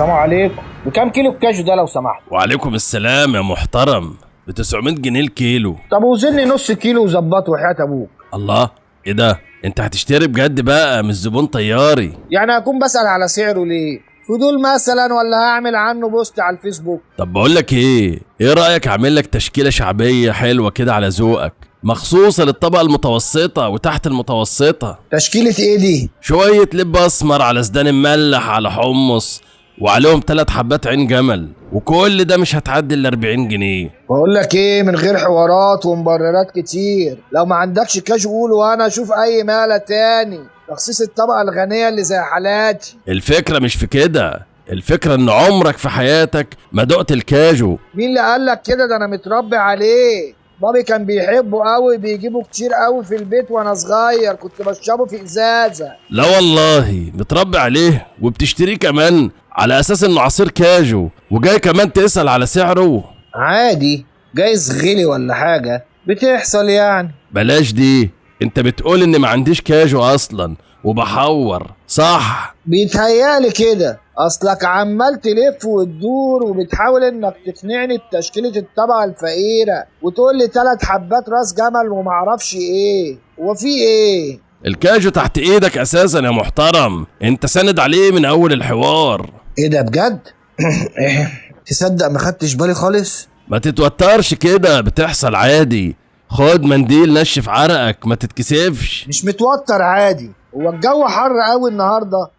السلام عليكم. بكام كيلو الكاجو ده لو سمحت؟ وعليكم السلام يا محترم. ب 900 جنيه الكيلو. طب وزني نص كيلو وظبطه وحياة ابوك. الله، ايه ده؟ انت هتشتري بجد بقى مش زبون طياري؟ يعني هكون بسأل على سعره ليه؟ فضول مثلا ولا هعمل عنه بوست على الفيسبوك؟ طب بقولك ايه رأيك اعمل لك تشكيلة شعبية حلوة كده على ذوقك، مخصوصة للطبقة المتوسطة وتحت المتوسطة. تشكيلة ايه دي؟ شوية لب اسمر على سدان مملح على حمص وعليهم 3 حبات عين جمل، وكل ده مش هتعدي ال 40 جنيه. بقول لك ايه، من غير حوارات ومبررات كتير، لو ما عندكش كاجو قول وانا اشوف اي مالة تاني، تخصيص الطبقة الغنية اللي زي حالاتي. الفكرة مش في كده، الفكرة ان عمرك في حياتك ما دقت الكاجو. مين اللي قالك كده؟ ده انا متربي عليه، بابي كان بيحبه قوي، بيجيبه كتير قوي في البيت وانا صغير، كنت بشربه في ازازة. لا والله متربي عليه وبتشتريه كمان على اساس انه عصير كاجو، وجاي كمان تسأل على سعره؟ عادي، جايز غلي ولا حاجة، بتحصل يعني. بلاش دي، انت بتقول ان ما عنديش كاجو اصلا وبحور، صح؟ بيتهيالي كده، اصلك عمال تلف وتدور وبتحاول انك تقنعني بتشكيلة الطبقة الفقيرة وتقول لي 3 حبات راس جمل ومعرفش ايه، وفي ايه؟ الكاجو تحت ايدك اساسا يا محترم، انت ساند عليه من اول الحوار. ايه ده بجد؟ تصدق ما خدتش بالي خالص. ما تتوترش كده، بتحصل عادي. خد منديل نشف عرقك، ما تتكسفش. مش متوتر، عادي. هو الجو حر قوي النهارده؟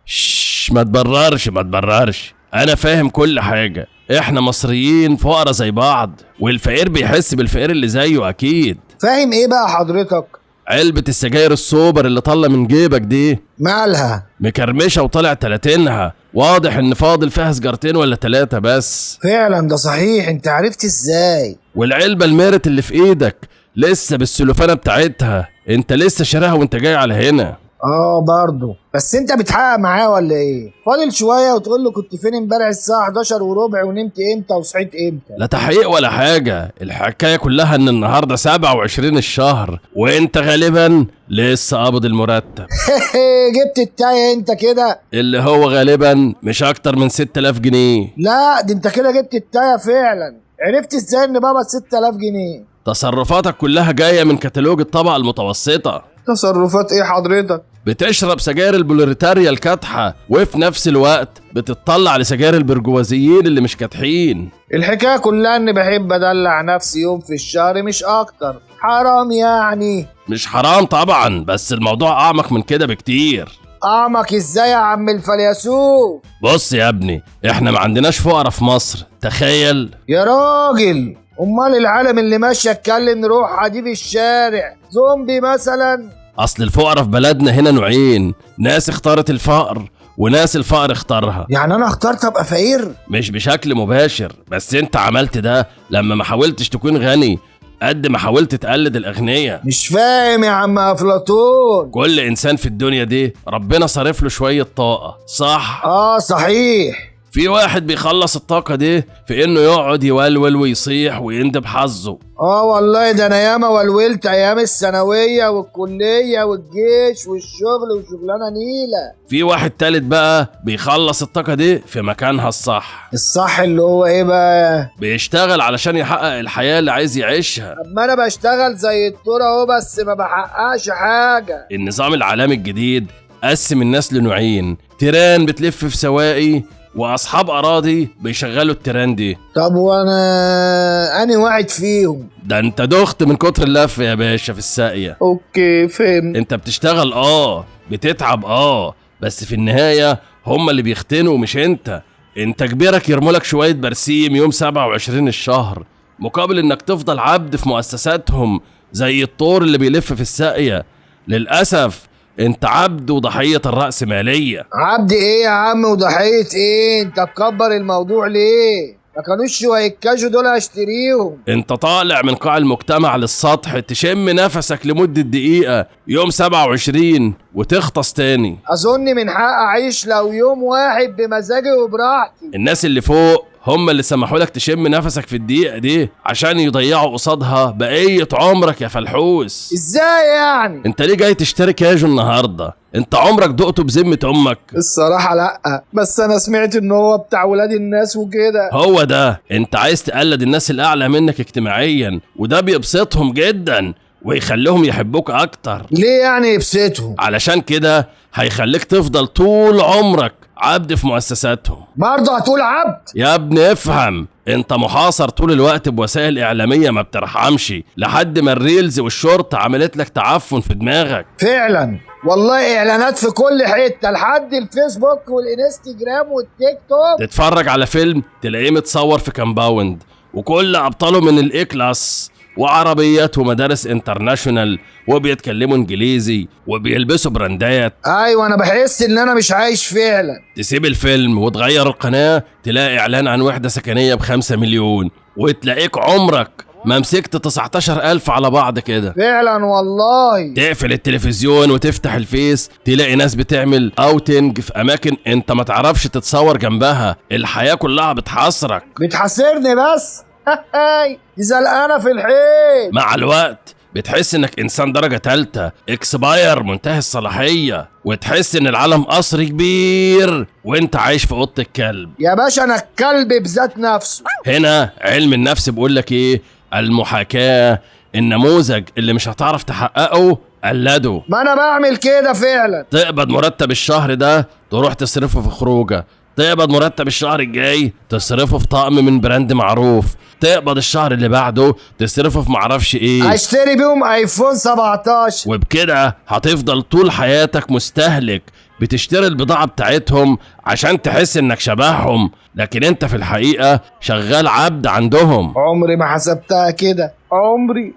ما تبررش، انا فاهم كل حاجة. احنا مصريين فقراء زي بعض، والفقير بيحس بالفقير اللي زيه اكيد. فاهم ايه بقى حضرتك؟ علبة السجاير السوبر اللي طالة من جيبك دي مالها؟ مكرمشة وطلع 30، واضح ان فاضل فيها سجارتين ولا 3 بس. فعلا ده صحيح، انت عرفت ازاي؟ والعلبة الميرت اللي في ايدك لسه بالسلوفانة بتاعتها، انت لسه شاريها وانت جاي على هنا. برضه، بس انت بتحقق معاه ولا ايه؟ فاضل شويه وتقول له كنت فين امبارح الساعه 11 وربع ونمت امتى وصحيت امتى؟ لا تحقيق ولا حاجه، الحكايه كلها ان النهارده 27 الشهر وانت غالبا لسه قابض المرتب. جبت التايه انت كده، اللي هو غالبا مش اكتر من 6000 جنيه. لا دي انت كده جبت التايه فعلا. عرفت ازاي ان بابا 6000 جنيه؟ تصرفاتك كلها جايه من كتالوج الطبقه المتوسطه. تصرفات ايه حضرتك؟ بتشرب سجاير البوليتاريا الكاتحه وفي نفس الوقت بتطلع لسجاير البرجوازيين اللي مش كاتحين. الحكايه كلها اني بحب ادلع نفسي يوم في الشهر مش اكتر. حرام يعني؟ مش حرام طبعا، بس الموضوع اعمق من كده بكتير. اعمق ازاي يا عم الفيلسوف؟ بص يا ابني، احنا ما عندناش فقراء في مصر، تخيل. يا راجل، امال العالم اللي ماشيه اتكلم نروح عادي في الشارع زومبي مثلا؟ اصل الفقراء في بلدنا هنا نوعين، ناس اختارت الفقر وناس الفقر اختارها. يعني انا اخترت ابقى فقير؟ مش بشكل مباشر، بس انت عملت ده لما ما حاولتش تكون غني قد ما حاولت تقلد الاغنياء. مش فاهم يا عم افلاطون. كل انسان في الدنيا دي ربنا صارف له شوية طاقة، صح؟ صحيح. في واحد بيخلص الطاقة دي في انه يقعد يولول ويصيح ويندب حظه. والله ده انا ياما ولولت ايام الثانوية والكلية والجيش والشغل وشغلانة نيلة. في واحد تالت بقى بيخلص الطاقة دي في مكانها الصح. الصح اللي هو ايه بقى؟ بيشتغل علشان يحقق الحياة اللي عايز يعيشها. اما انا بشتغل زي الطور اهو، بس ما بحققش حاجة. النظام العالمي الجديد قسم الناس لنوعين، تيران بتلف في سواقي واصحاب اراضي بيشغلوا التيران دي. طب وانا اني واحد فيهم؟ ده انت دخت من كتر اللف يا باشا في الساقية. اوكي فهمت. انت بتشتغل بتتعب بس في النهاية هما اللي بيختنوا مش انت كبيرك يرمولك شوية برسيم يوم 27 الشهر مقابل انك تفضل عبد في مؤسساتهم زي الطور اللي بيلف في الساقية. للأسف انت عبد وضحية الرأسمالية. عبد ايه يا عم وضحية ايه؟ انت مكبر الموضوع ليه؟ ما كانوش شوية كاجو دول اشتريهم. انت طالع من قاع المجتمع للسطح تشم نفسك لمدة دقيقة يوم 27 وتغطس تاني. اظن من حق اعيش لو يوم واحد بمزاجي وبراحتي. الناس اللي فوق هم اللي سمحوا لك تشم نفسك في الدقيقة دي عشان يضيعوا قصادها بقية عمرك يا فلحوس. ازاي يعني؟ انت ليه جاي تشتري كاجو النهاردة؟ انت عمرك دقته بذمة امك؟ الصراحة لأ، بس أنا سمعت إن هو بتاع ولاد الناس وكده. هو ده، انت عايز تقلد الناس الاعلى منك اجتماعيا، وده بيبسطهم جدا ويخليهم يحبوك اكتر. ليه يعني يبسطهم؟ علشان كده هيخليك تفضل طول عمرك عبد في مؤسساتهم. برضه هتقول عبد؟ يا ابني افهم، انت محاصر طول الوقت بوسائل اعلامية ما بترحمش، لحد ما الريلز والشرطة عملت لك تعفن في دماغك. فعلا والله، اعلانات في كل حته لحد الفيسبوك والانستجرام والتيك توك. تتفرج على فيلم تلاقيه متصور في كامباوند وكل ابطاله من الاي كلاس وعربيات ومدارس انترناشونال وبيتكلموا انجليزي وبيلبسوا براندات. ايوه، انا بحس ان انا مش عايش فعلا. تسيب الفيلم وتغير القناة تلاقي اعلان عن وحدة سكنية ب5 مليون، وتلاقيك عمرك ما مسكت 19,000 على بعض كده. فعلا والله. تقفل التلفزيون وتفتح الفيس تلاقي ناس بتعمل اوتنج في اماكن انت ما تعرفش تتصور جنبها. الحياة كلها بتحاصرك. بتحاصرني بس. دي زلقانه في الحيط. مع الوقت بتحس انك انسان درجة تالتة اكسباير منتهي الصلاحية، وتحس ان العالم قصر كبير وانت عايش في اوضة الكلب. يا باشا انا الكلب بذات نفسه. هنا علم النفس بيقولك ايه؟ المحاكاة. النموذج اللي مش هتعرف تحققه قلده. ما انا بعمل كده فعلا. تقبض مرتب الشهر ده تروح تصرفه في خروجه، تقبض مرتب الشهر الجاي تصرفه في طقم من براند معروف، تقبض الشهر اللي بعده تصرفه في معرفش ايه، اشتري بيهم ايفون 17. وبكده هتفضل طول حياتك مستهلك بتشتري البضاعة بتاعتهم عشان تحس انك شبههم، لكن انت في الحقيقة شغال عبد عندهم. عمري ما حسبتها كده،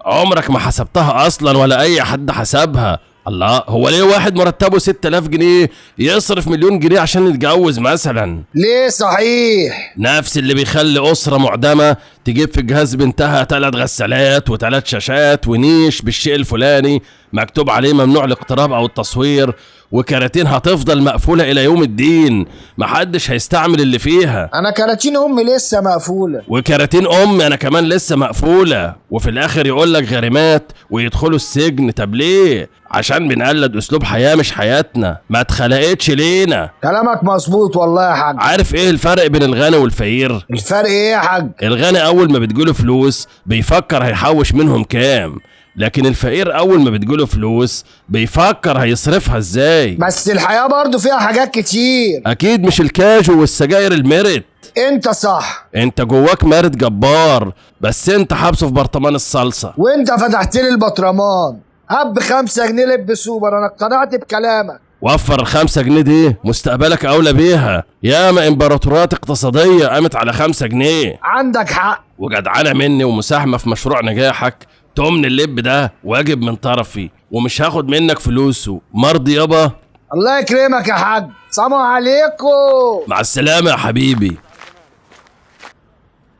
عمرك ما حسبتها اصلا ولا اي حد حسبها. الله، هو ليه واحد مرتبه 6000 جنيه يصرف 1,000,000 جنيه عشان يتجوز مثلا؟ ليه صحيح؟ نفس اللي بيخلي أسرة معدمة تجيب في جهاز بنتها 3 غسالات و3 شاشات ونيش بالشيء الفلاني مكتوب عليه ممنوع الاقتراب أو التصوير، وكراتين هتفضل مقفولة إلى يوم الدين، محدش هيستعمل اللي فيها. أنا كراتين أمي لسه مقفولة، وكراتين أمي أنا كمان لسه مقفولة، وفي الآخر يقولك غريمات ويدخلوا السجن. طب ليه؟ عشان بنقلد أسلوب حياة مش حياتنا، ما اتخلقتش لينا. كلامك مظبوط والله يا حاج. عارف إيه الفرق بين الغني والفقير؟ الفرق إيه يا حاج؟ الغني أول ما بتجيله فلوس بيفكر هيحوش منهم كام، لكن الفقير أول ما بتجيله فلوس بيفكر هيصرفها إزاي. بس الحياة برضو فيها حاجات كتير. أكيد مش الكاجو والسجاير المرت. انت صح، انت جواك مارد جبار، بس انت حابسه في برطمان الصلصة. وانت فتحت لي البطرمان. هب 5 جنيه لب سوبر، انا اقتنعت بكلامك. وفر ال5 جنيه دي، مستقبلك اولى بيها. ياما امبراطوريات اقتصادية قامت على 5 جنيه. عندك حق. وجدعانة مني ومساهمة في مشروع نجاحك تمن اللب ده واجب من طرفي، ومش هاخد منك فلوسه. مرضي يابا؟ الله يكرمك يا حاج، سلام عليكم. مع السلامة يا حبيبي.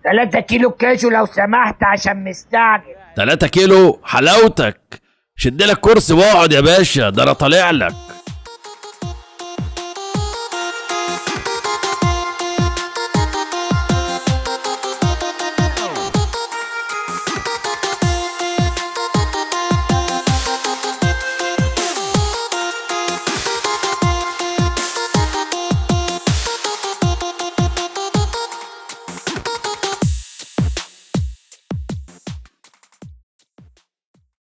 3 كيلو كاجو لو سمحت عشان مستعجل. 3 كيلو حلاوتك. شدلك كرسي واقعد يا باشا، ده انا طالع لك.